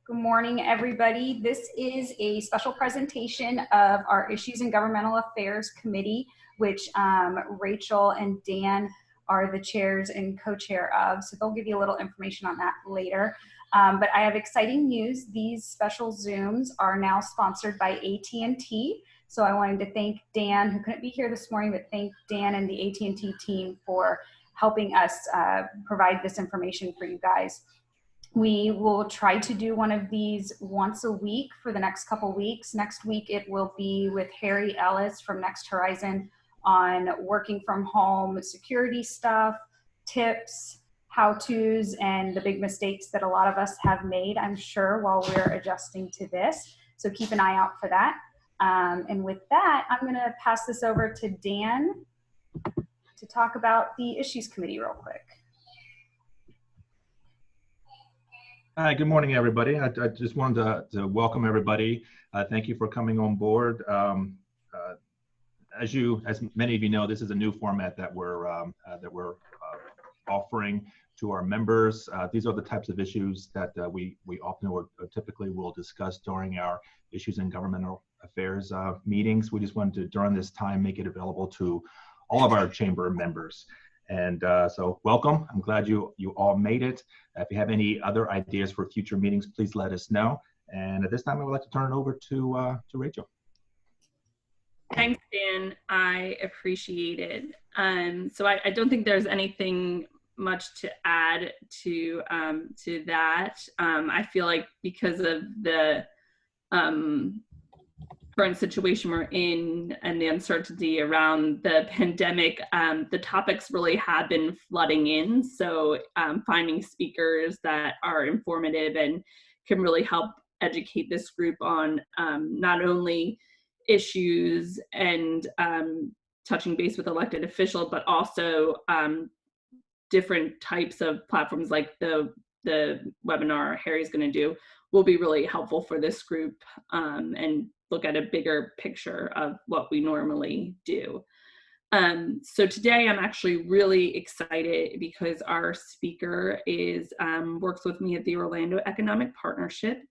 Good morning, everybody. This is a special presentation of our Issues in Governmental Affairs Committee, which Rachel and Dan are the chairs and co-chair of. So they'll give you a little information on that later. But I have exciting news. These special Zooms are now sponsored by AT&T. So I wanted to thank Dan, who couldn't be here this morning, but thank Dan and the AT&T team for helping us provide this information for you guys. We will try to do one of these once a week for the next couple weeks. Next week, it will be with Harry Ellis from Next Horizon on working from home security stuff, tips, how-tos, and the big mistakes that a lot of us have made, I'm sure, while we're adjusting to this. So keep an eye out for that. And with that, I'm going to pass this over to Dan to talk about the Issues Committee real quick. Hi, good morning, everybody. I just wanted to welcome everybody. Thank you for coming on board. As many of you know, this is a new format that we're offering to our members. These are the types of issues that we often or typically will discuss during our Issues in Governmental Affairs meetings. We just wanted to, during this time, make it available to all of our chamber members. And so welcome. I'm glad you all made it. If you have any other ideas for future meetings, please let us know. And at this time, I would like to turn it over to Rachel. Thanks, Dan. I appreciate it. So I don't think there's anything much to add to that. I feel like because of the current situation we're in and the uncertainty around the pandemic, the topics really have been flooding in. So finding speakers that are informative and can really help educate this group on not only issues and touching base with elected officials, but also different types of platforms like the webinar Harry's going to do will be really helpful for this group and look at a bigger picture of what we normally do. So today I'm actually really excited because our speaker works with me at the Orlando Economic Partnership.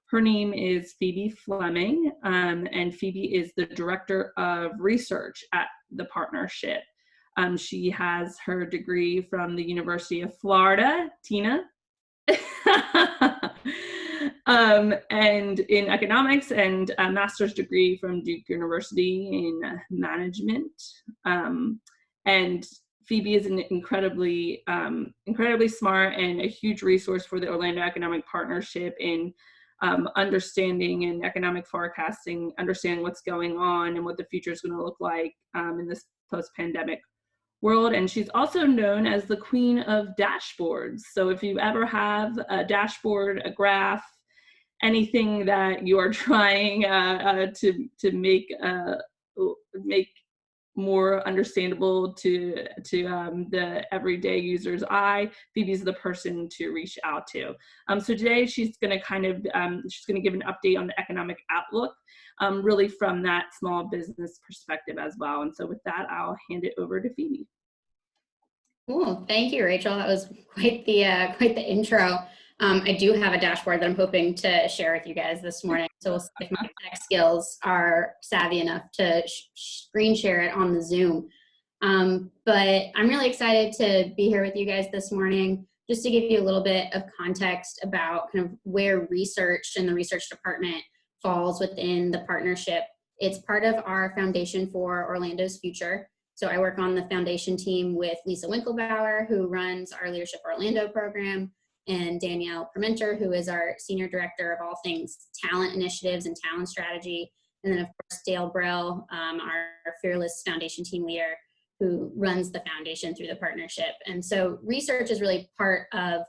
Her name is Phoebe Fleming, and Phoebe is the Director of Research at the partnership. She has her degree from the University of Florida, Tina, and in economics, and a master's degree from Duke University in management. And Phoebe is an incredibly smart and a huge resource for the Orlando Economic Partnership in understanding and economic forecasting, understanding what's going on and what the future is going to look like in this post-pandemic world. And she's also known as the queen of dashboards. So if you ever have a dashboard, a graph, anything that you are trying to make more understandable to the everyday user's eye, Phoebe's the person to reach out to. So today she's going to give an update on the economic outlook, really from that small business perspective as well. And so with that, I'll hand it over to Phoebe. Cool, thank you, Rachel. That was quite the intro. I do have a dashboard that I'm hoping to share with you guys this morning. So we'll see if my tech skills are savvy enough to screen share it on the Zoom. But I'm really excited to be here with you guys this morning, just to give you a little bit of context about kind of where research and the research department falls within the partnership. It's part of our Foundation for Orlando's Future. So I work on the foundation team with Lisa Winkelbauer, who runs our Leadership Orlando program, and Danielle Permenter, who is our Senior Director of all things talent initiatives and talent strategy. And then of course, Dale Brill, our Fearless Foundation team leader, who runs the foundation through the partnership. And so research is really part of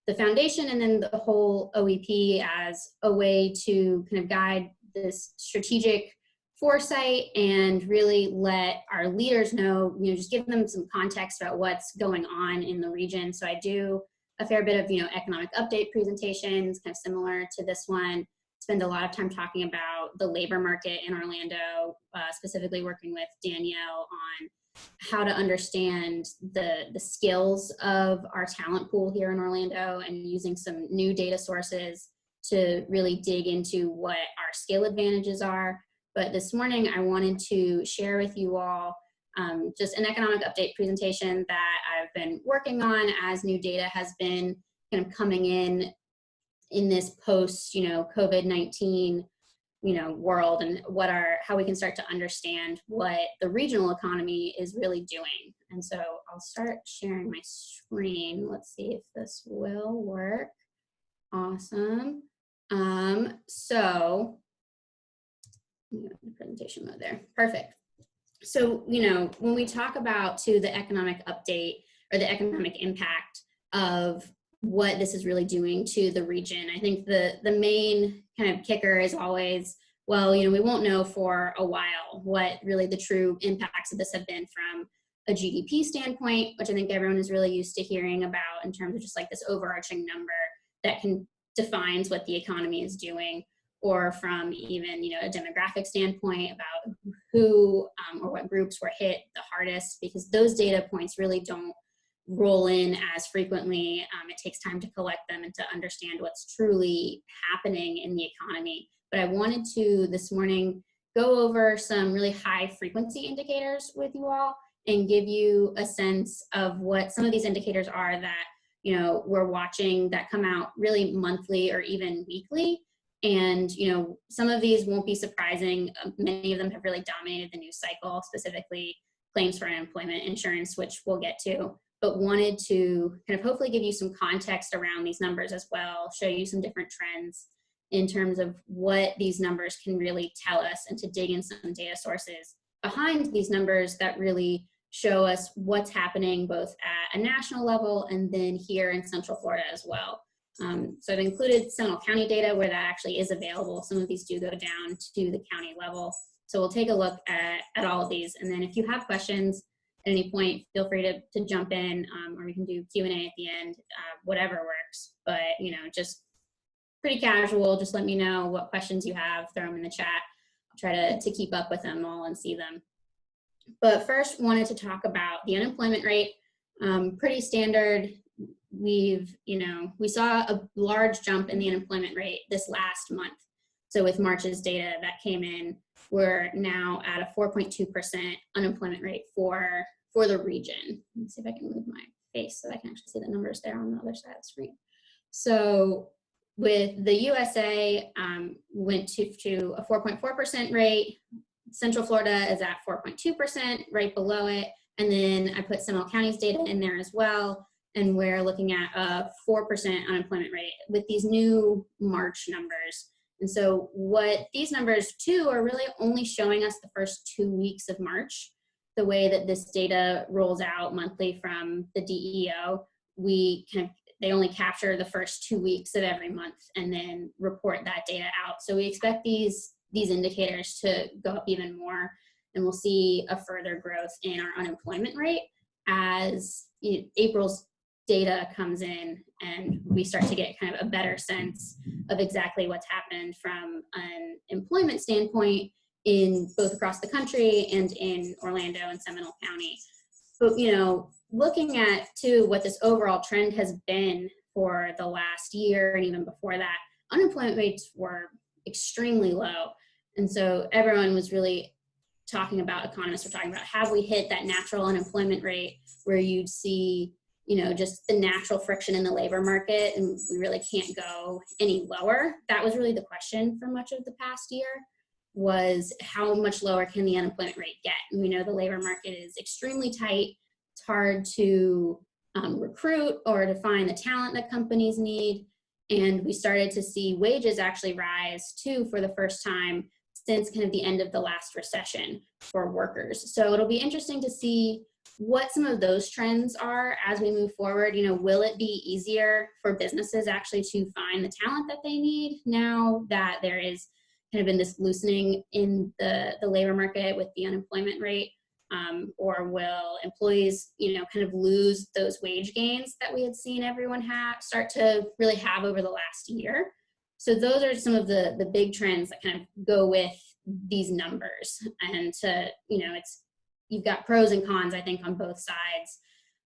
the foundation and then the whole OEP as a way to kind of guide this strategic foresight and really let our leaders know, just give them some context about what's going on in the region. So I do a fair bit of, economic update presentations, kind of similar to this one. Spend a lot of time talking about the labor market in Orlando, specifically working with Danielle on how to understand the skills of our talent pool here in Orlando and using some new data sources to really dig into what our scale advantages are. But this morning, I wanted to share with you all just an economic update presentation that I've been working on as new data has been kind of coming in this post, COVID-19, world, and how we can start to understand what the regional economy is really doing. And so I'll start sharing my screen. Let's see if this will work. Awesome. So the presentation mode there. Perfect. So, when we talk about the economic update or the economic impact of what this is really doing to the region, I think the main kind of kicker is always, well, we won't know for a while what really the true impacts of this have been from a GDP standpoint, which I think everyone is really used to hearing about in terms of just like this overarching number that defines what the economy is doing, or from even, a demographic standpoint about who or what groups were hit the hardest, because those data points really don't roll in as frequently. It takes time to collect them and to understand what's truly happening in the economy. But I wanted to this morning go over some really high frequency indicators with you all and give you a sense of what some of these indicators are that, we're watching that come out really monthly or even weekly. And, some of these won't be surprising. Many of them have really dominated the news cycle, specifically claims for unemployment insurance, which we'll get to, but wanted to kind of hopefully give you some context around these numbers as well, show you some different trends in terms of what these numbers can really tell us, and to dig in some data sources behind these numbers that really show us what's happening both at a national level and then here in Central Florida as well. So I've included Seminole County data where that actually is available. Some of these do go down to the county level. So we'll take a look at all of these. And then if you have questions at any point, feel free to jump in, or we can do Q&A at the end, whatever works. But, just pretty casual. Just let me know what questions you have, throw them in the chat. I'll try to keep up with them all and see them. But first, wanted to talk about the unemployment rate. Pretty standard. We saw a large jump in the unemployment rate this last month. So with March's data that came in, we're now at a 4.2% unemployment rate for the region. Let me see if I can move my face so I can actually see the numbers there on the other side of the screen. So with the USA, went to a 4.4% rate. Central Florida is at 4.2%, right below it. And then I put Seminole County's data in there as well. And we're looking at a 4% unemployment rate with these new March numbers. And so what these numbers too are really only showing us the first 2 weeks of March. The way that this data rolls out monthly from the DEO, they only capture the first 2 weeks of every month and then report that data out. So we expect these indicators to go up even more, and we'll see a further growth in our unemployment rate as April's data comes in and we start to get kind of a better sense of exactly what's happened from an employment standpoint in both across the country and in Orlando and Seminole County. But, looking at too what this overall trend has been for the last year and even before that, unemployment rates were extremely low. And so everyone was really economists were talking about, have we hit that natural unemployment rate where you'd see just the natural friction in the labor market, and we really can't go any lower? That was really the question for much of the past year, was how much lower can the unemployment rate get? And we know the labor market is extremely tight. It's hard to recruit or to find the talent that companies need. And we started to see wages actually rise too for the first time since kind of the end of the last recession for workers. So it'll be interesting to see what some of those trends are as we move forward. Will it be easier for businesses actually to find the talent that they need now that there is kind of been this loosening in the labor market with the unemployment rate? Or will employees, kind of lose those wage gains that we had seen everyone start to really have over the last year? So those are some of the big trends that kind of go with these numbers. And you've got pros and cons, I think, on both sides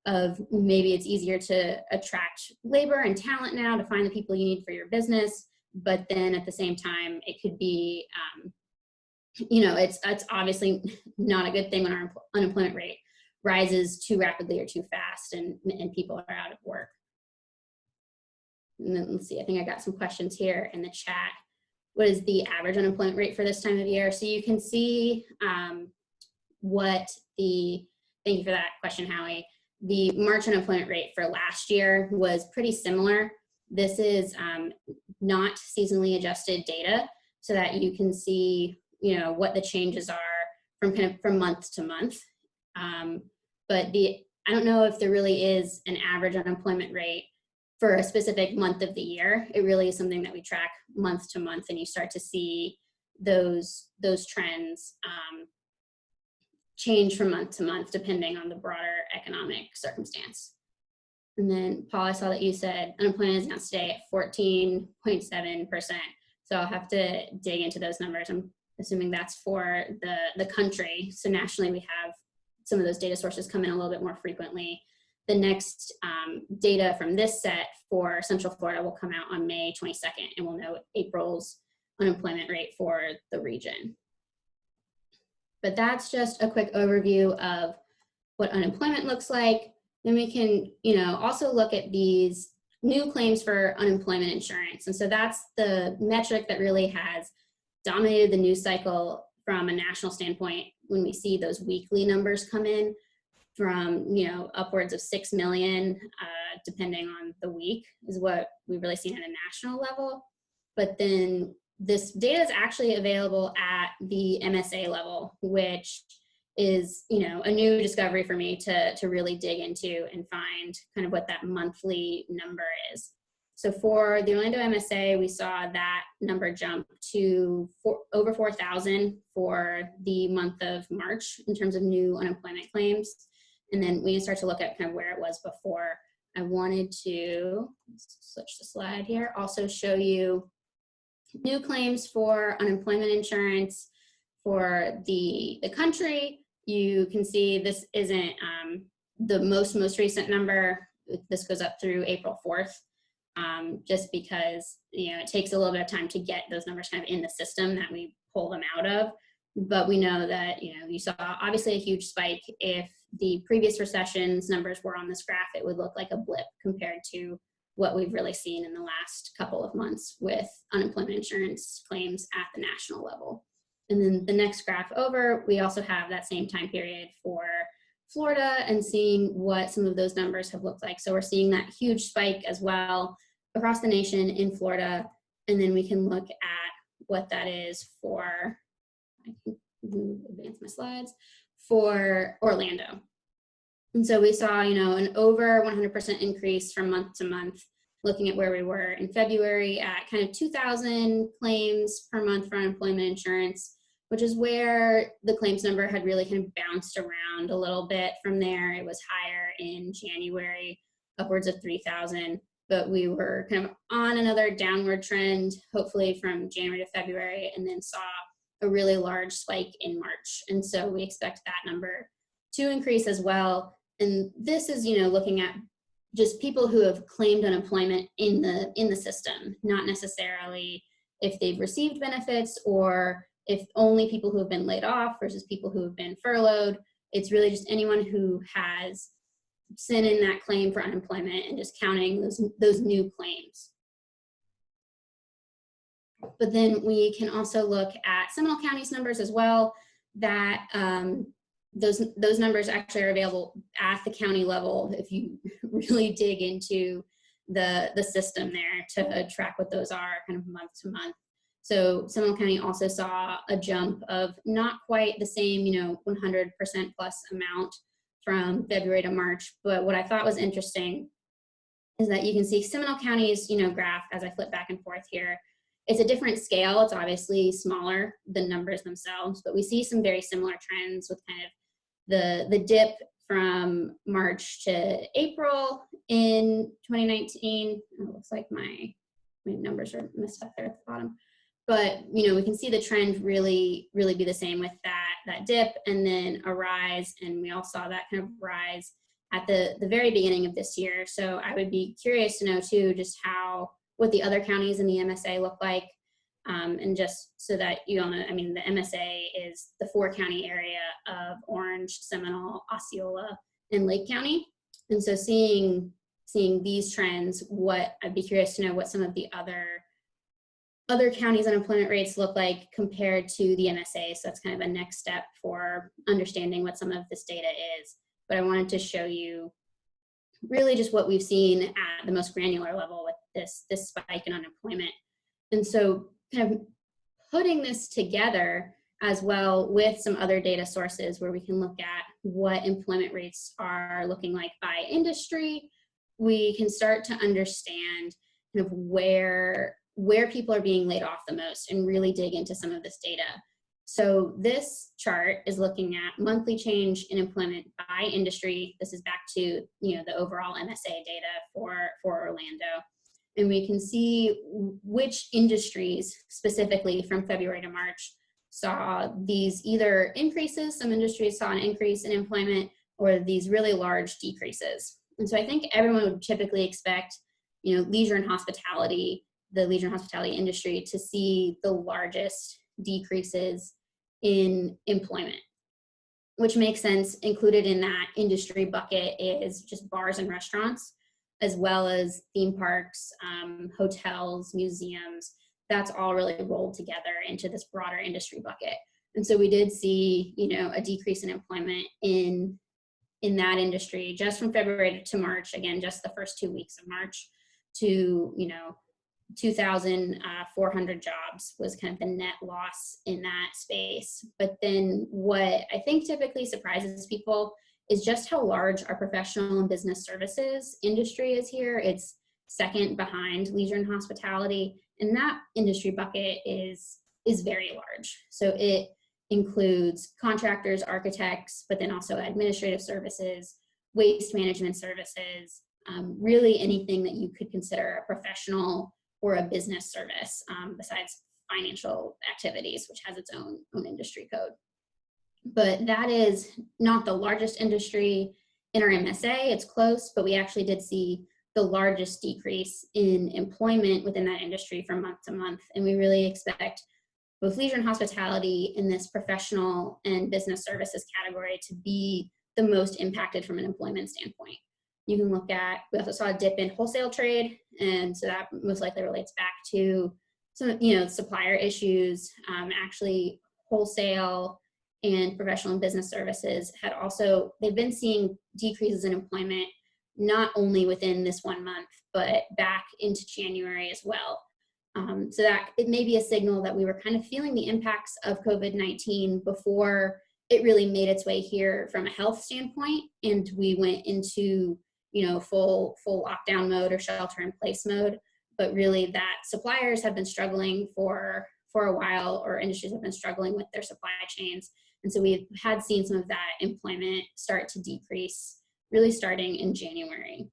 of maybe it's easier to attract labor and talent now to find the people you need for your business, but then at the same time, it could be, you know, it's obviously not a good thing when our unemployment rate rises too rapidly or too fast and people are out of work. And then let's see, I think I got some questions here in the chat. What is the average unemployment rate for this time of year? So you can see thank you for that question, Howie. The March unemployment rate for last year was pretty similar. This is not seasonally adjusted data, so that you can see, you know, what the changes are from month to month. But I don't know if there really is an average unemployment rate for a specific month of the year. It really is something that we track month to month, and you start to see those trends change from month to month depending on the broader economic circumstance. And then Paul, I saw that you said unemployment is now today at 14.7%. So I'll have to dig into those numbers. I'm assuming that's for the country. So nationally, we have some of those data sources come in a little bit more frequently. The next data from this set for Central Florida will come out on May 22nd, and we'll know April's unemployment rate for the region. But that's just a quick overview of what unemployment looks like. Then we can, you know, also look at these new claims for unemployment insurance. And so that's the metric that really has dominated the news cycle from a national standpoint when we see those weekly numbers come in from, you know, upwards of 6 million, depending on the week, is what we've really seen at a national level. But then this data is actually available at the MSA level, which is, you know, a new discovery for me to really dig into and find kind of what that monthly number is. So for the Orlando MSA, we saw that number jump to over 4,000 for the month of March in terms of new unemployment claims. And then we can start to look at kind of where it was before. I wanted to switch the slide here, also show you new claims for unemployment insurance for the country. You can see this isn't the most recent number. This goes up through April 4th, just because, you know, it takes a little bit of time to get those numbers kind of in the system that we pull them out of. But we know that, you know, you saw obviously a huge spike. If the previous recession's numbers were on this graph, it would look like a blip compared to what we've really seen in the last couple of months with unemployment insurance claims at the national level. And then the next graph over, we also have that same time period for Florida and seeing what some of those numbers have looked like. So we're seeing that huge spike as well across the nation in Florida. And then we can look at what that is for, I can advance my slides, for Orlando. And so we saw, you know, an over 100% increase from month to month, looking at where we were in February at kind of 2,000 claims per month for unemployment insurance, which is where the claims number had really kind of bounced around a little bit from there. It was higher in January, upwards of 3,000, but we were kind of on another downward trend, hopefully from January to February, and then saw a really large spike in March. And so we expect that number to increase as well. And this is, you know, looking at just people who have claimed unemployment in the system, not necessarily if they've received benefits or if only people who have been laid off versus people who have been furloughed. It's really just anyone who has sent in that claim for unemployment and just counting those new claims. But then we can also look at Seminole County's numbers as well, that those numbers actually are available at the county level if you really dig into the system there to track what those are kind of month to month. So Seminole County also saw a jump of not quite the same, you know, 100% plus amount from February to March. But what I thought was interesting is that you can see Seminole County's, you know, graph as I flip back and forth here. It's a different scale. It's obviously smaller, the numbers themselves, but we see some very similar trends with kind of the dip from March to April in 2019. It looks like my numbers are messed up there at the bottom. But, you know, we can see the trend really be the same with that dip and then a rise. And we all saw that kind of rise at the very beginning of this year. So I would be curious to know too, just how what the other counties in the MSA look like. And just so that you all know, I mean, the MSA is the 4-county area of Orange, Seminole, Osceola, and Lake County. And so seeing these trends, I'd be curious to know what some of the other counties' unemployment rates look like compared to the MSA. So that's kind of a next step for understanding what some of this data is. But I wanted to show you really just what we've seen at the most granular level with this spike in unemployment. And so kind of putting this together as well with some other data sources where we can look at what employment rates are looking like by industry, we can start to understand kind of where people are being laid off the most and really dig into some of this data. So this chart is looking at monthly change in employment by industry. This is back to the overall MSA data for Orlando. And we can see which industries specifically from February to March saw these either increases, some industries saw an increase in employment, or these really large decreases. And so I think everyone would typically expect, leisure and hospitality, the leisure and hospitality industry, to see the largest decreases in employment, which makes sense. Included in that industry bucket is just bars and restaurants, as well as theme parks, hotels, museums. That's all really rolled together into this broader industry bucket. And so we did see, a decrease in employment in that industry just from February to March, again, just the first 2 weeks of March, to, 2,400 jobs was kind of the net loss in that space. But then what I think typically surprises people is just how large our professional and business services industry is here. It's second behind leisure and hospitality, and that industry bucket is very large. So it includes contractors, architects, but then also administrative services, waste management services, really anything that you could consider a professional or a business service, besides financial activities, which has its own industry code. But that is not the largest industry in our MSA. It's close, but we actually did see the largest decrease in employment within that industry from month to month. And we really expect both leisure and hospitality in this professional and business services category to be the most impacted from an employment standpoint. You can look at, we also saw a dip in wholesale trade, and so that most likely relates back to some, supplier issues. Actually, wholesale and professional and business services they've been seeing decreases in employment, not only within this 1 month, but back into January as well. So that it may be a signal that we were kind of feeling the impacts of COVID-19 before it really made its way here from a health standpoint, and we went into full lockdown mode or shelter in place mode. But really that suppliers have been struggling for a while, or industries have been struggling with their supply chains. And so we've seen some of that employment start to decrease, really starting in January.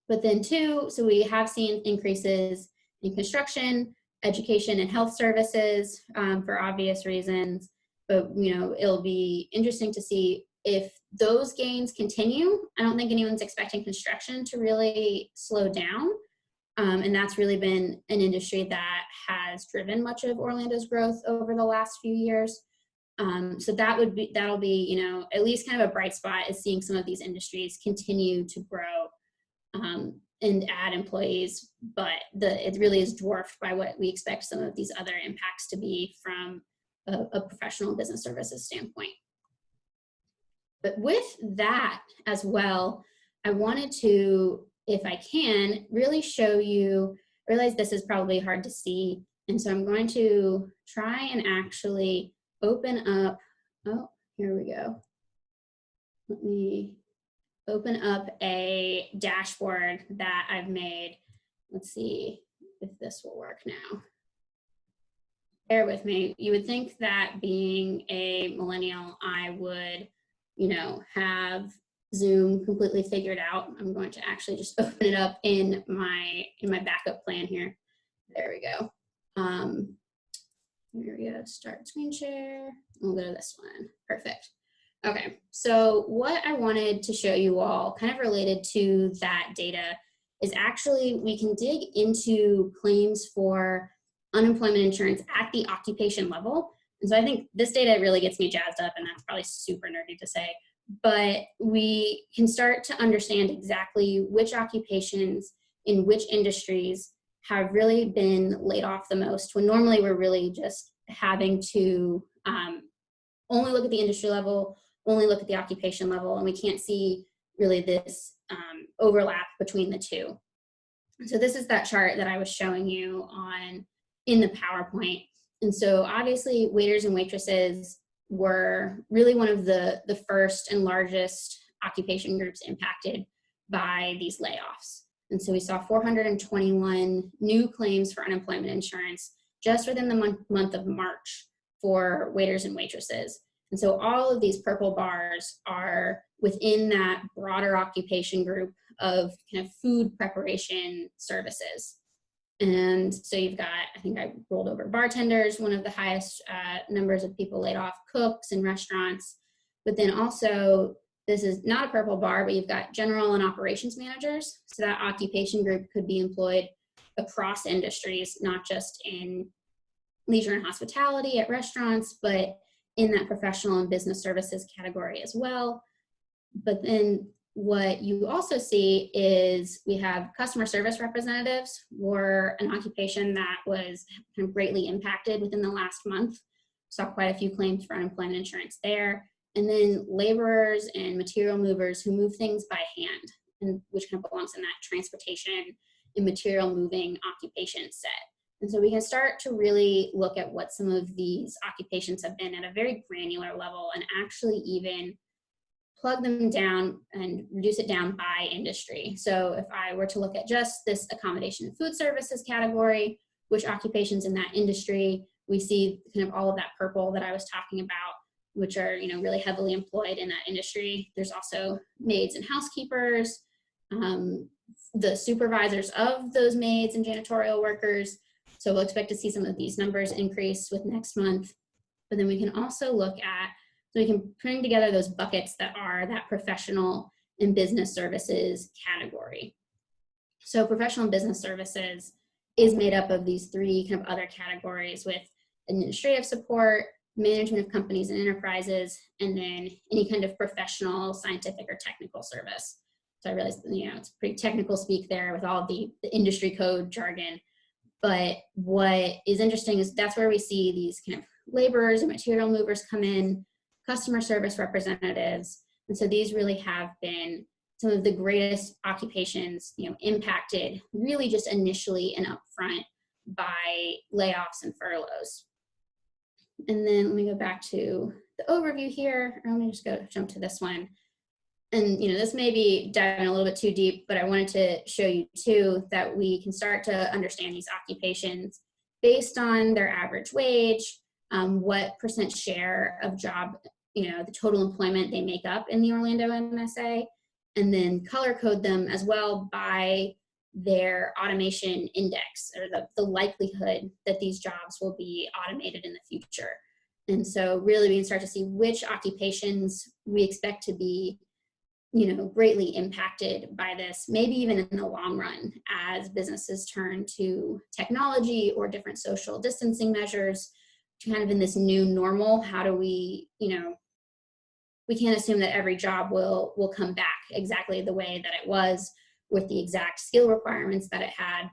But then so we have seen increases in construction, education, and health services for obvious reasons. But, it'll be interesting to see if those gains continue. I don't think anyone's expecting construction to really slow down. And that's really been an industry that has driven much of Orlando's growth over the last few years. So that'll be, at least kind of a bright spot, is seeing some of these industries continue to grow and add employees, but it really is dwarfed by what we expect some of these other impacts to be from a professional business services standpoint. But with that as well, I wanted to, if I can, really show you, I realize this is probably hard to see, and so I'm going to try and actually open up, here we go. Let me open up a dashboard that I've made. Let's see if this will work now. Bear with me. You would think that being a millennial, I would, have Zoom completely figured out. I'm going to actually just open it up in my backup plan here. There we go. Here we go. Start screen share. We'll go to this one. Perfect. Okay. So what I wanted to show you all, kind of related to that data, is actually we can dig into claims for unemployment insurance at the occupation level. And so I think this data really gets me jazzed up, and that's probably super nerdy to say, but we can start to understand exactly which occupations in which industries have really been laid off the most, when normally we're really just having to only look at the industry level, only look at the occupation level, and we can't see really this overlap between the two. So this is that chart that I was showing you in the PowerPoint. And so obviously waiters and waitresses were really one of the first and largest occupation groups impacted by these layoffs. And so we saw 421 new claims for unemployment insurance just within the month of March for waiters and waitresses. And so all of these purple bars are within that broader occupation group of kind of food preparation services. And so you've got, I think I rolled over bartenders, one of the highest numbers of people laid off, cooks and restaurants. But then also, this is not a purple bar, but you've got general and operations managers. So that occupation group could be employed across industries, not just in leisure and hospitality at restaurants, but in that professional and business services category as well. But then what you also see is we have customer service representatives, were an occupation that was kind of greatly impacted within the last month. Saw quite a few claims for unemployment insurance there. And then laborers and material movers who move things by hand, and which kind of belongs in that transportation and material moving occupation set. And so we can start to really look at what some of these occupations have been at a very granular level, and actually even plug them down and reduce it down by industry. So if I were to look at just this accommodation and food services category, which occupations in that industry, we see kind of all of that purple that I was talking about, which are, you know, really heavily employed in that industry. There's also maids and housekeepers, the supervisors of those maids and janitorial workers. So we'll expect to see some of these numbers increase with next month. But then we can also look at, so we can bring together those buckets that are that professional and business services category. So professional and business services is made up of these three kind of other categories, with administrative support, management of companies and enterprises, and then any kind of professional, scientific, or technical service. So I realize, you know, it's pretty technical speak there with all the industry code jargon. But what is interesting is that's where we see these kind of laborers and material movers come in, customer service representatives. And so these really have been some of the greatest occupations, you know, impacted really just initially and upfront by layoffs and furloughs. And then let me go back to the overview here. Or let me just jump to this one. And, you know, this may be diving a little bit too deep, but I wanted to show you too that we can start to understand these occupations based on their average wage, what percent share of job, you know, the total employment they make up in the Orlando MSA, and then color code them as well by their automation index, or the likelihood that these jobs will be automated in the future. And so really we can start to see which occupations we expect to be, you know, greatly impacted by this, maybe even in the long run, as businesses turn to technology or different social distancing measures, kind of in this new normal. How do we, you know, we can't assume that every job will come back exactly the way that it was with the exact skill requirements that it had.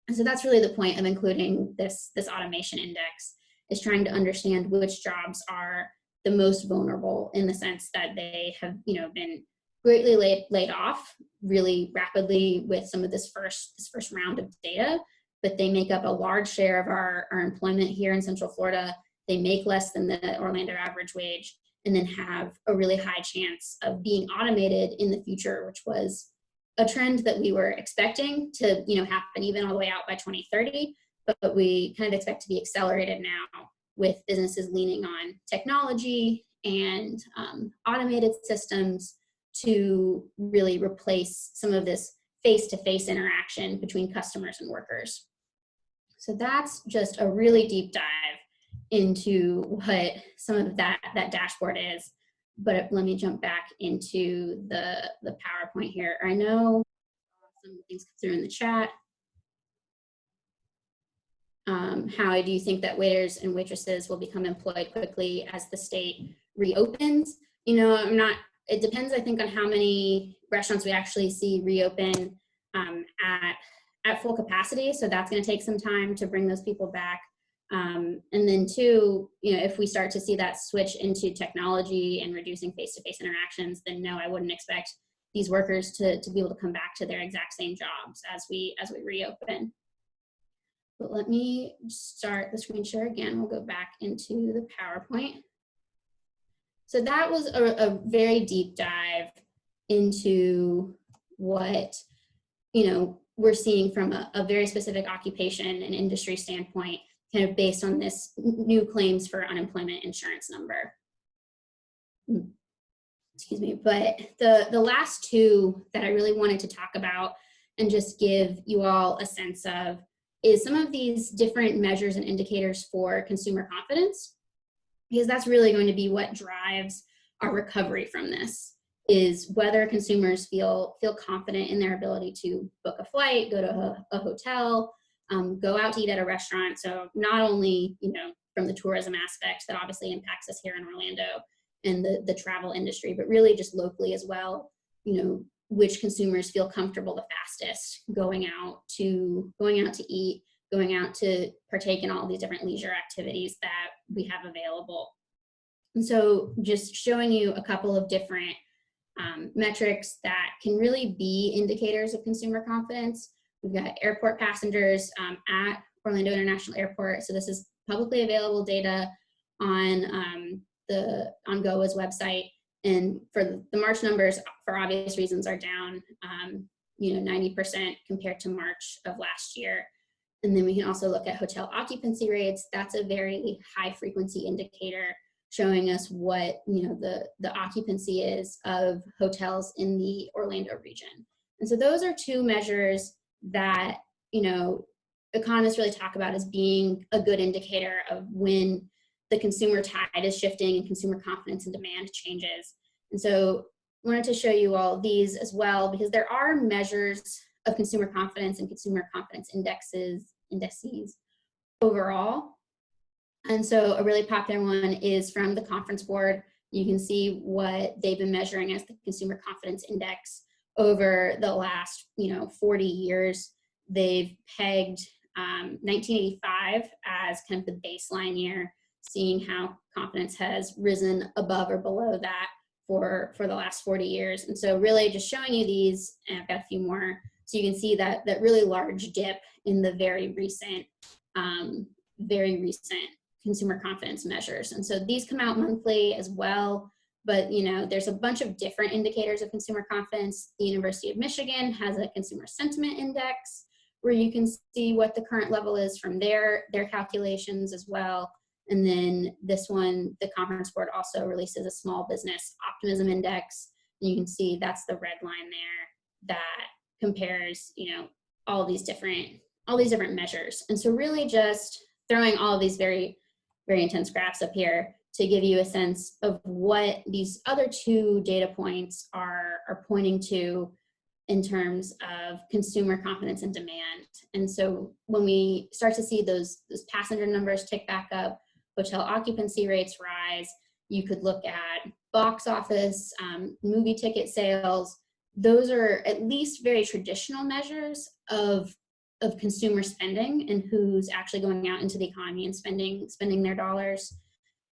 And so that's really the point of including this automation index, is trying to understand which jobs are the most vulnerable, in the sense that they have, you know, been greatly laid off really rapidly with some of this first round of data, but they make up a large share of our employment here in Central Florida. They make less than the Orlando average wage, and then have a really high chance of being automated in the future, which was a trend that we were expecting to, you know, happen even all the way out by 2030, but we kind of expect to be accelerated now with businesses leaning on technology and automated systems to really replace some of this face-to-face interaction between customers and workers. So that's just a really deep dive into what some of that dashboard is. But let me jump back into the PowerPoint here. I know some things come through in the chat. How do you think that waiters and waitresses will become employed quickly as the state reopens? You know, it depends, I think, on how many restaurants we actually see reopen at full capacity. So that's going to take some time to bring those people back. And then two, you know, if we start to see that switch into technology and reducing face-to-face interactions, then no, I wouldn't expect these workers to be able to come back to their exact same jobs as we reopen. But let me start the screen share again. We'll go back into the PowerPoint. So that was a very deep dive into what, you know, we're seeing from a very specific occupation and industry standpoint, kind of based on this new claims for unemployment insurance number. Excuse me, but the last two that I really wanted to talk about and just give you all a sense of is some of these different measures and indicators for consumer confidence, because that's really going to be what drives our recovery from this, is whether consumers feel confident in their ability to book a flight, go to a hotel, go out to eat at a restaurant. So not only, you know, from the tourism aspect that obviously impacts us here in Orlando and the travel industry, but really just locally as well, you know, which consumers feel comfortable the fastest going out to eat, going out to partake in all these different leisure activities that we have available. And so just showing you a couple of different metrics that can really be indicators of consumer confidence. We've got airport passengers at Orlando International Airport. So this is publicly available data on GOA's website. And for the March numbers, for obvious reasons, are down, you know, 90% compared to March of last year. And then we can also look at hotel occupancy rates. That's a very high frequency indicator showing us what, you know, the occupancy is of hotels in the Orlando region. And so those are two measures that, you know, economists really talk about as being a good indicator of when the consumer tide is shifting and consumer confidence and demand changes. And so I wanted to show you all these as well, because there are measures of consumer confidence and consumer confidence indices overall. And so a really popular one is from the Conference Board. You can see what they've been measuring as the Consumer Confidence Index over the last, you know, 40 years. They've pegged 1985 as kind of the baseline year, seeing how confidence has risen above or below that for the last 40 years. And so really just showing you these, and I've got a few more, so you can see that really large dip in the very recent consumer confidence measures. And so these come out monthly as well, but, you know, there's a bunch of different indicators of consumer confidence. The University of Michigan has a consumer sentiment index where you can see what the current level is from their calculations as well. And then this one, the Conference Board also releases a small business optimism index. And you can see that's the red line there that compares, you know, all these different measures. And so really just throwing all of these very, very intense graphs up here to give you a sense of what these other two data points are pointing to in terms of consumer confidence and demand. And so when we start to see those passenger numbers tick back up, hotel occupancy rates rise, you could look at box office, movie ticket sales. Those are at least very traditional measures of consumer spending and who's actually going out into the economy and spending their dollars.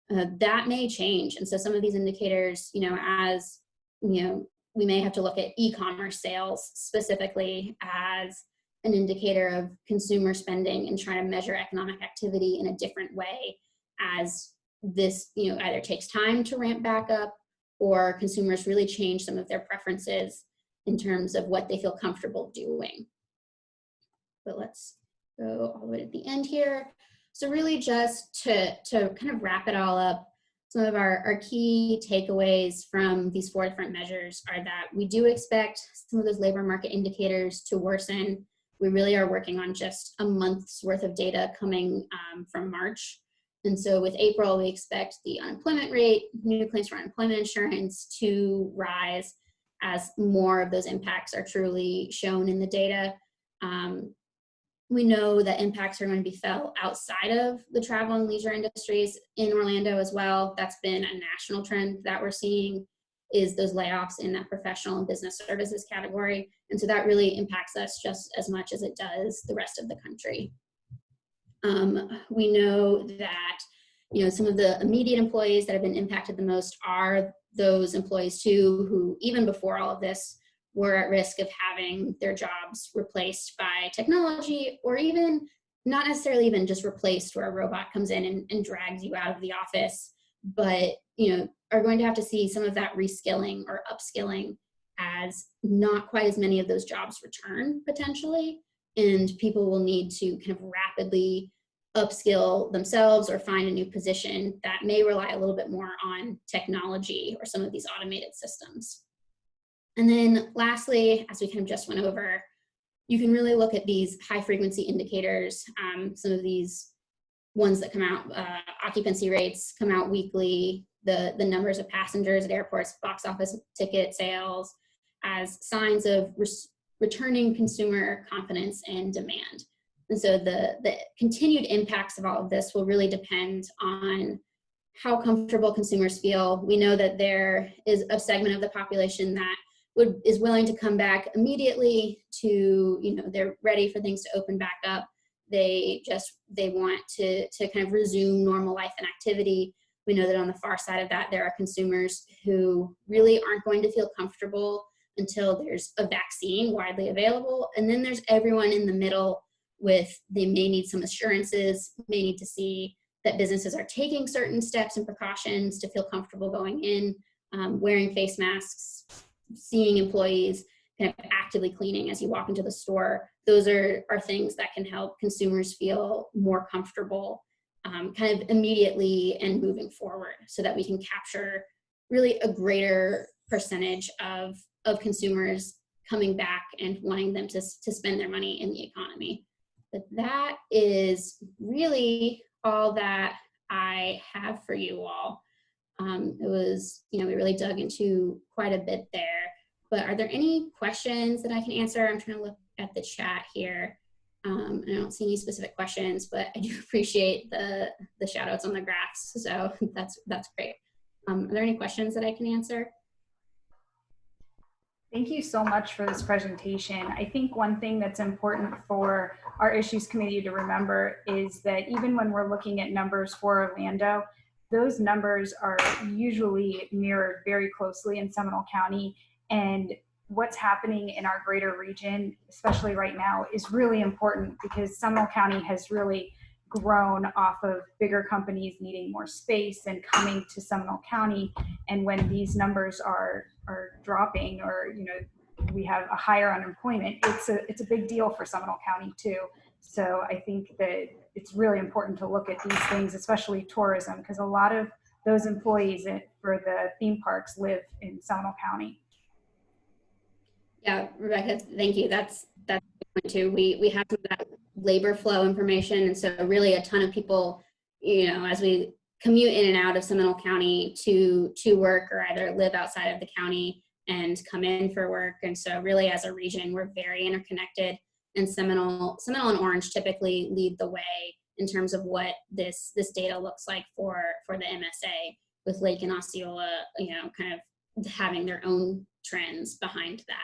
That may change. And so some of these indicators, you know, as, you know, we may have to look at e-commerce sales specifically as an indicator of consumer spending and try to measure economic activity in a different way as this, you know, either takes time to ramp back up or consumers really change some of their preferences in terms of what they feel comfortable doing. But let's go all the way to the end here. So really just to kind of wrap it all up, some of our key takeaways from these four different measures are that we do expect some of those labor market indicators to worsen. We really are working on just a month's worth of data coming from March. And so with April, we expect the unemployment rate, new claims for unemployment insurance to rise as more of those impacts are truly shown in the data. We know that impacts are going to be felt outside of the travel and leisure industries in Orlando as well. That's been a national trend that we're seeing, is those layoffs in that professional and business services category. And so that really impacts us just as much as it does the rest of the country. We know that, you know, some of the immediate employees that have been impacted the most are those employees too, who even before all of this were at risk of having their jobs replaced by technology, or even not necessarily even just replaced where a robot comes in and drags you out of the office, but, you know, are going to have to see some of that reskilling or upskilling, as not quite as many of those jobs return potentially. And people will need to kind of rapidly upskill themselves or find a new position that may rely a little bit more on technology or some of these automated systems. And then lastly, as we kind of just went over, you can really look at these high frequency indicators. Some of these ones that come out, occupancy rates come out weekly, the numbers of passengers at airports, box office ticket sales, as signs of returning consumer confidence and demand. And so the continued impacts of all of this will really depend on how comfortable consumers feel. We know that there is a segment of the population that is willing to come back immediately to, you know, they're ready for things to open back up. They want to kind of resume normal life and activity. We know that on the far side of that, there are consumers who really aren't going to feel comfortable until there's a vaccine widely available. And then there's everyone in the middle with, they may need some assurances, may need to see that businesses are taking certain steps and precautions to feel comfortable going in, wearing face masks, seeing employees kind of actively cleaning as you walk into the store. Those are things that can help consumers feel more comfortable kind of immediately and moving forward, so that we can capture really a greater percentage of consumers coming back and wanting them to spend their money in the economy. But that is really all that I have for you all. It was, you know, we really dug into quite a bit there, but are there any questions that I can answer? I'm trying to look at the chat here. I don't see any specific questions, but I do appreciate the shout outs on the graphs. So that's great. Are there any questions that I can answer? Thank you so much for this presentation. I think one thing that's important for our issues committee to remember is that even when we're looking at numbers for Orlando, those numbers are usually mirrored very closely in Seminole County, and what's happening in our greater region, especially right now, is really important, because Seminole County has really grown off of bigger companies needing more space and coming to Seminole County. And when these numbers are dropping, or, you know, we have a higher unemployment, it's a big deal for Seminole County too. So I think that it's really important to look at these things, especially tourism, because a lot of those employees for the theme parks live in Seminole County. Yeah, Rebecca, thank you. That's a good point too. We have some of that labor flow information, and so really a ton of people, you know, as we commute in and out of Seminole County to work, or either live outside of the county and come in for work. And so really as a region, we're very interconnected, and Seminole and Orange typically lead the way in terms of what this data looks like for the MSA, with Lake and Osceola, you know, kind of having their own trends behind that.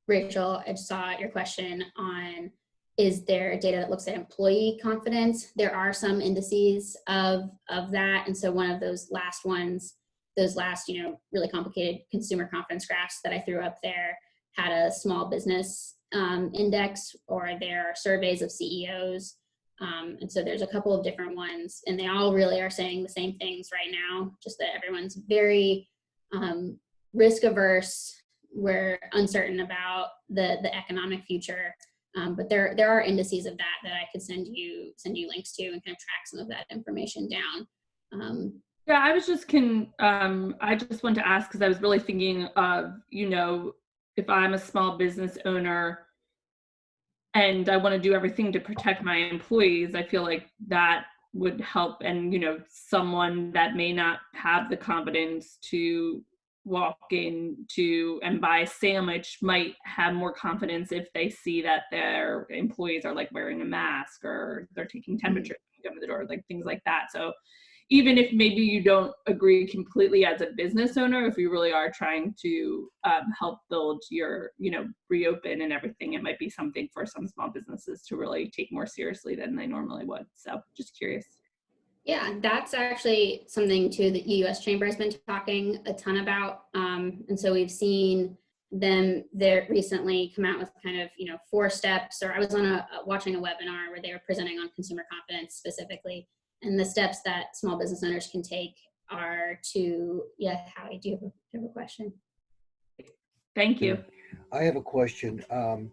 Rachel, I saw your question on, is there data that looks at employee confidence? There are some indices of that. And so one of those last ones, those last, you know, really complicated consumer confidence graphs that I threw up there, had a small business index, or there are surveys of CEOs. And so there's a couple of different ones, and they all really are saying the same things right now, just that everyone's very risk averse. We're uncertain about the economic future, but there are indices of that I could send you links to, and kind of track some of that information down. Yeah, I was just I just wanted to ask, because I was really thinking of, you know, if I'm a small business owner and I want to do everything to protect my employees, I feel like that would help. And, you know, someone that may not have the confidence to walk in to and buy a sandwich might have more confidence if they see that their employees are like wearing a mask or they're taking temperature when they come to the door, like things like that. So even if maybe you don't agree completely as a business owner, if you really are trying to help build your, reopen and everything, it might be something for some small businesses to really take more seriously than they normally would. So just curious. Yeah, that's actually something too that U.S. Chamber has been talking a ton about. And so we've seen them there recently come out with kind of, 4 steps, or I was on watching a webinar where they were presenting on consumer confidence specifically. And the steps that small business owners can take are to, Howie, do you have a question? Thank you. I have a question. Can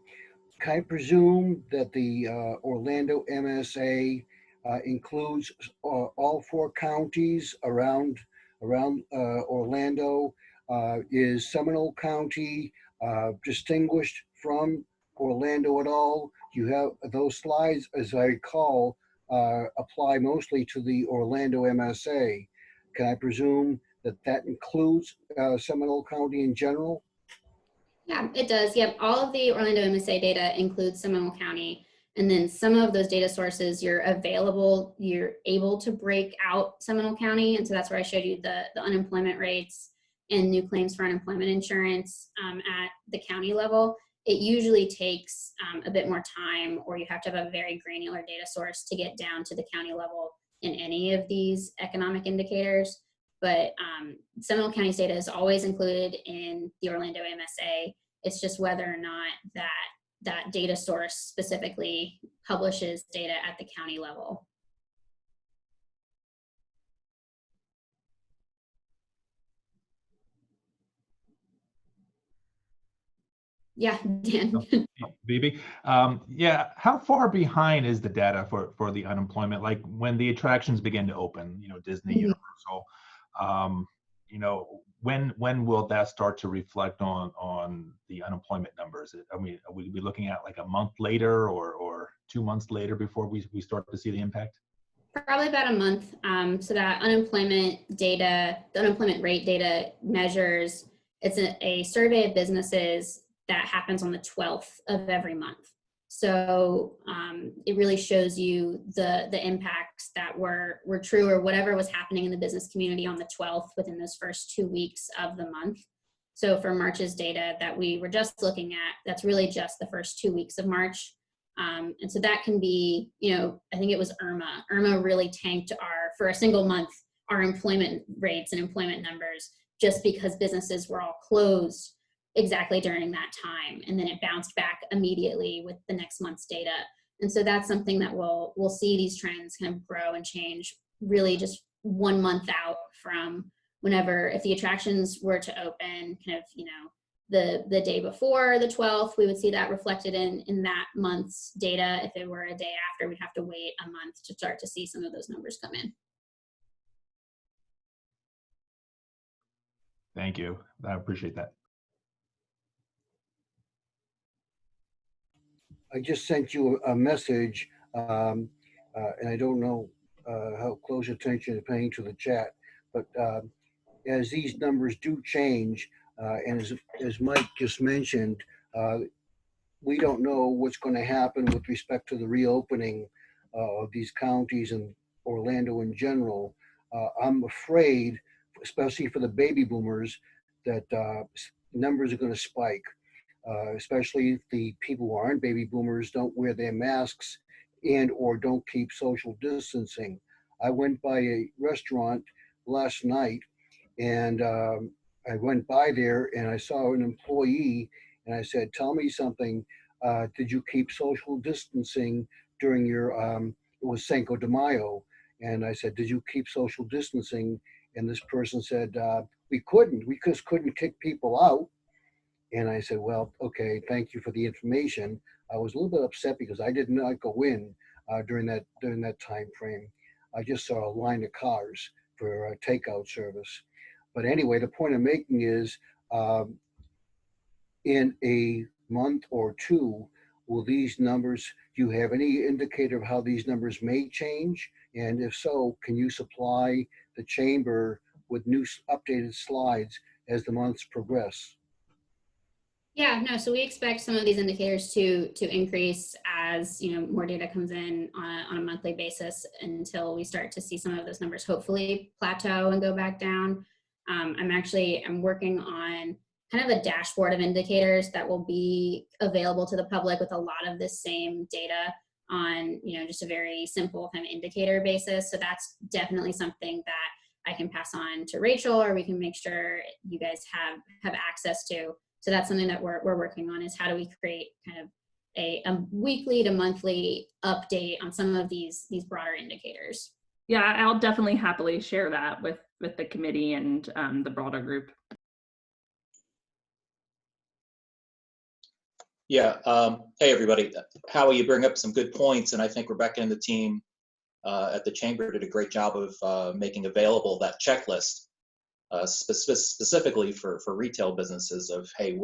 I presume that the Orlando MSA includes all 4 counties around Orlando? Is Seminole County distinguished from Orlando at all? You have those slides, as I recall, apply mostly to the Orlando MSA. Can I presume that that includes Seminole County in general? Yeah, it does. Yep. All of the Orlando MSA data includes Seminole County. And then some of those data sources you're able to break out Seminole County. And so that's where I showed you the unemployment rates and new claims for unemployment insurance at the county level. It usually takes a bit more time, or you have to have a very granular data source to get down to the county level in any of these economic indicators. But Seminole County's data is always included in the Orlando MSA. It's just whether or not that data source specifically publishes data at the county level. Yeah, Dan. Phoebe, how far behind is the data for the unemployment? Like when the attractions begin to open, Disney, Universal, when will that start to reflect on the unemployment numbers? Are we looking at like a month later or 2 months later before we start to see the impact? Probably about a month. So that unemployment rate data measures, it's a survey of businesses that happens on the 12th of every month. So it really shows you the impacts that were true, or whatever was happening in the business community on the 12th within those first 2 weeks of the month. So for March's data that we were just looking at, that's really just the first 2 weeks of March. And so that can be, I think it was Irma. Irma really tanked for a single month, our employment rates and employment numbers, just because businesses were all closed exactly during that time. And then it bounced back immediately with the next month's data. And so that's something that we'll see these trends kind of grow and change really just 1 month out from whenever, if the attractions were to open kind of, the day before the 12th, we would see that reflected in that month's data. If it were a day after, we'd have to wait a month to start to see some of those numbers come in. Thank you. I appreciate that. I just sent you a message, and I don't know how close attention you're paying to the chat, but as these numbers do change, and as Mike just mentioned, we don't know what's going to happen with respect to the reopening of these counties and Orlando in general. I'm afraid, especially for the baby boomers, that numbers are going to spike. Especially if the people who aren't baby boomers don't wear their masks and or don't keep social distancing. I went by a restaurant last night, and I went by there and I saw an employee, and I said, "Tell me something. Did you keep social distancing during your?" It was Cinco de Mayo, and I said, "Did you keep social distancing?" And this person said, "We couldn't. We just couldn't kick people out." And I said, "Well, okay, thank you for the information." I was a little bit upset because I did not go in during that time frame. I just saw a line of cars for takeout service. But anyway, the point I'm making is, in a month or two, will these numbers, do you have any indicator of how these numbers may change? And if so, can you supply the chamber with new updated slides as the months progress? Yeah, no, so we expect some of these indicators to increase as, you know, more data comes in on a monthly basis until we start to see some of those numbers hopefully plateau and go back down. I'm working on kind of a dashboard of indicators that will be available to the public with a lot of this same data on, you know, just a very simple kind of indicator basis. So that's definitely something that I can pass on to Rachel, or we can make sure you guys have access to. So that's something that we're working on, is how do we create kind of a weekly to monthly update on some of these broader indicators. Yeah, I'll definitely happily share that with the committee and the broader group. Yeah. Hey, everybody. Howie, you bring up some good points, and I think Rebecca and the team at the Chamber did a great job of making available that checklist specifically for retail businesses of, hey,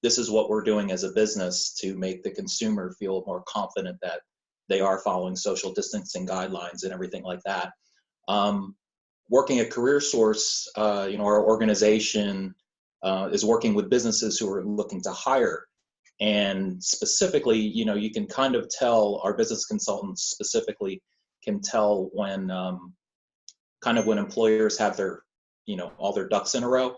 this is what we're doing as a business to make the consumer feel more confident that they are following social distancing guidelines and everything like that. Working at CareerSource, you know, our organization is working with businesses who are looking to hire. And specifically, you know, you can kind of tell, our business consultants specifically can tell when when employers have their, you know, all their ducks in a row,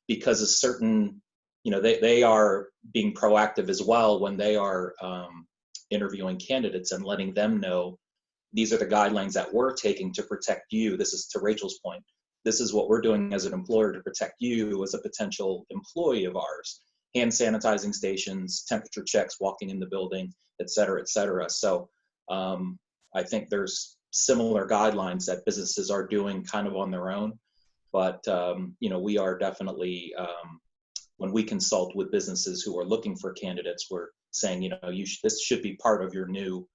because a certain, you know, they are being proactive as well when they are interviewing candidates and letting them know these are the guidelines that we're taking to protect you. This is to Rachel's point. This is what we're doing as an employer to protect you as a potential employee of ours. Hand sanitizing stations, temperature checks, walking in the building, et cetera, et cetera. So I think there's similar guidelines that businesses are doing kind of on their own. But, you know, we are definitely, when we consult with businesses who are looking for candidates, we're saying, you know, this should be part of your new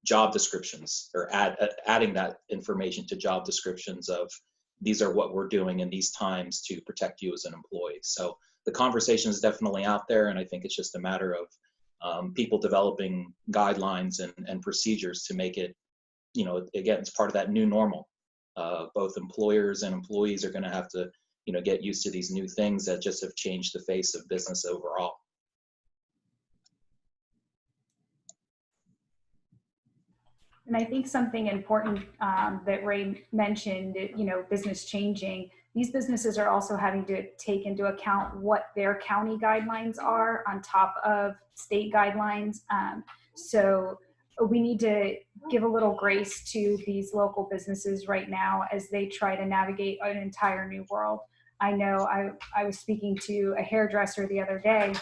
job descriptions, or adding that information to job descriptions of, these are what we're doing in these times to protect you as an employee. So the conversation is definitely out there, and I think it's just a matter of people developing guidelines and procedures to make it, you know, again, it's part of that new normal. Both employers and employees are going to have to, you know, get used to these new things that just have changed the face of business overall. And I think something important that Ray mentioned, you know, business changing. These businesses are also having to take into account what their county guidelines are on top of state guidelines. So we need to give a little grace to these local businesses right now as they try to navigate an entire new world. I know I was speaking to a hairdresser the other day,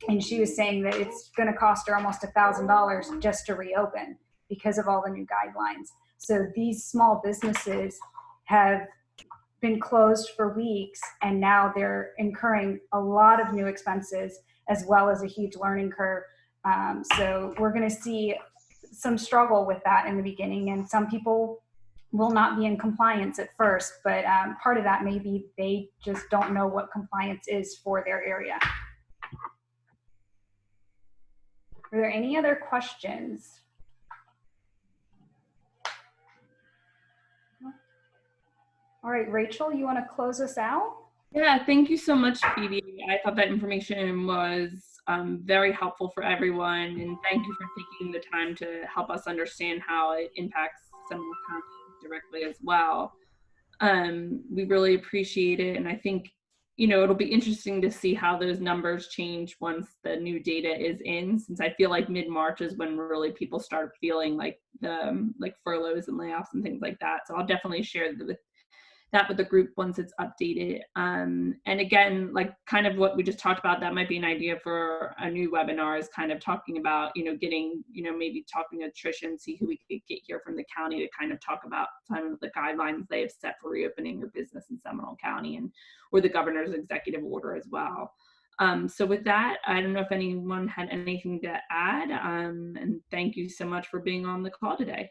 and she was saying that it's going to cost her almost $1,000 just to reopen because of all the new guidelines. So these small businesses have been closed for weeks, and now they're incurring a lot of new expenses as well as a huge learning curve. So we're going to see some struggle with that in the beginning, and some people will not be in compliance at first, but part of that may be they just don't know what compliance is for their area. Are there any other questions? All right, Rachel, you want to close us out? Yeah, thank you so much, Phoebe. I thought that information was very helpful for everyone, and thank you for taking the time to help us understand how it impacts Seminole County directly as well. We really appreciate it, and I think, you know, it'll be interesting to see how those numbers change once the new data is in, since I feel like mid-March is when really people start feeling like furloughs and layoffs and things like that. So I'll definitely share that with the group once it's updated. And again, like kind of what we just talked about, that might be an idea for a new webinar, is kind of talking about, you know, getting, you know, maybe talking to Tricia and see who we could get here from the county to kind of talk about some of the guidelines they have set for reopening your business in Seminole County, and or the governor's executive order as well. So with that, I don't know if anyone had anything to add, and thank you so much for being on the call today.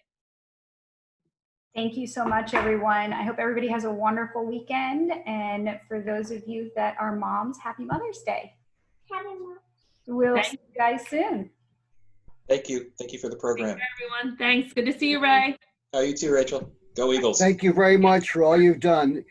Thank you so much, everyone. I hope everybody has a wonderful weekend. And for those of you that are moms, happy Mother's Day. Happy Mom. We'll see you guys soon. Thank you. Thank you for the program. Thank you, everyone. Thanks. Good to see you, Ray. Oh, you too, Rachel. Go Eagles. Thank you very much for all you've done.